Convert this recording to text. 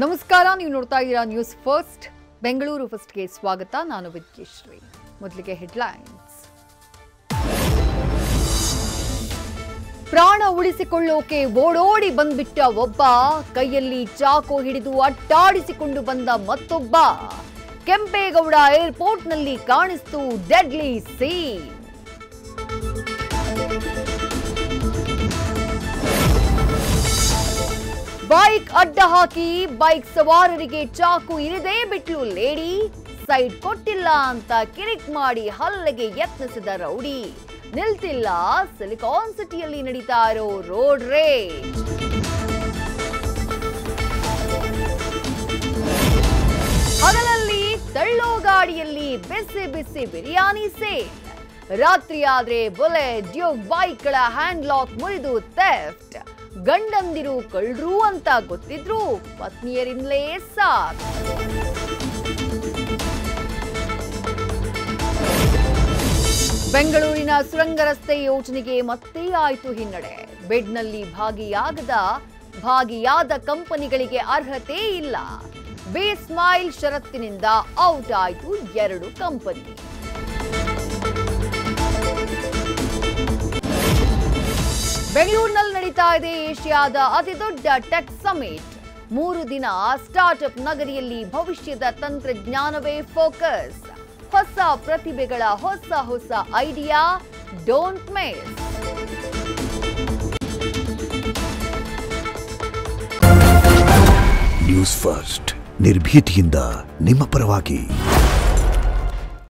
ನಮಸ್ಕಾರ, ನೀವು ನೋಡ್ತಾ ಇದ್ದೀರಾ ನ್ಯೂಸ್ ಫಸ್ಟ್. ಬೆಂಗಳೂರು ಫಸ್ಟ್ಗೆ ಸ್ವಾಗತ. ನಾನು ವಿದ್ಯಶ್ರೀ. ಮೊದಲಿಗೆ ಹೆಡ್ಲೈನ್ಸ್. ಪ್ರಾಣ ಉಳಿಸಿಕೊಳ್ಳೋಕೆ ಓಡೋಡಿ ಬಂದ್ಬಿಟ್ಟ ಒಬ್ಬ, ಕೈಯಲ್ಲಿ ಚಾಕು ಹಿಡಿದು ಅಟ್ಟಾಡಿಸಿಕೊಂಡು ಬಂದ ಮತ್ತೊಬ್ಬ. ಕೆಂಪೇಗೌಡ ಏರ್ಪೋರ್ಟ್ನಲ್ಲಿ ಕಾಣಿಸ್ತು ಡೆಡ್ಲಿ ಸೀನ್. ಬೈಕ್ ಅಡ್ಡ ಹಾಕಿ ಬೈಕ್ ಸವಾರರಿಗೆ ಚಾಕು ಇರಿದೇ ಬಿಟ್ಲು ಲೇಡಿ. ಸೈಡ್ ಕೊಟ್ಟಿಲ್ಲ ಅಂತ ಕಿರಿಕ್ ಮಾಡಿ ಹಲ್ಲೆಗೆ ಯತ್ನಿಸಿದ ರೌಡಿ. ನಿಲ್ತಿಲ್ಲ ಸಿಲಿಕಾನ್ ಸಿಟಿಯಲ್ಲಿ ನಡೀತಾ ಇರೋ ರೋಡ್ ರೇಜ್. ಹಗಲಲ್ಲಿ ತಳ್ಳೋ ಗಾಡಿಯಲ್ಲಿ ಬಿಸಿ ಬಿಸಿ ಬಿರಿಯಾನಿ ಸೇಲ್. ರಾತ್ರಿ ಆದ್ರೆ ಬುಲೆಟ್, ಡ್ಯೂಕ್ ಬೈಕ್ಗಳ ಹ್ಯಾಂಡ್ ಲಾಕ್ ಮುರಿದು ಥೆಫ್ಟ್. ಗಂಡಂದಿರು ಕಳ್ಳರು ಅಂತ ಗೊತ್ತಿದ್ರು ಪತ್ನಿಯರಿಂದಲೇ ಸಾಕ್. ಬೆಂಗಳೂರಿನ ಸುರಂಗ ರಸ್ತೆ ಯೋಜನೆಗೆ ಮತ್ತೆ ಆಯ್ತು ಹಿನ್ನಡೆ. ಬಿಡ್ನಲ್ಲಿ ಭಾಗಿಯಾದ ಕಂಪನಿಗಳಿಗೆ ಅರ್ಹತೆ ಇಲ್ಲ. ಬಿ ಸ್ಮೈಲ್ ಷರತ್ತಿನಿಂದ ಔಟ್ ಆಯ್ತು 2 ಕಂಪನಿ. ಬೆಂಗಳೂರಿನಲ್ಲಿ ನಡೀತಾ ಇದೆ ಏಷ್ಯಾದ ಅತಿದೊಡ್ಡ ಟೆಕ್ ಸಮಿಟ್. 3 ದಿನ ಸ್ಟಾರ್ಟ್ಅಪ್ ನಗರಿಯಲ್ಲಿ ಭವಿಷ್ಯದ ತಂತ್ರಜ್ಞಾನವೇ ಫೋಕಸ್. ಹೊಸ ಪ್ರತಿಭೆಗಳ ಹೊಸ idea. Don't miss. News first, ನಿರ್ಭೀತಿಯಿಂದ ನಿಮ್ಮ ಪರವಾಗಿ.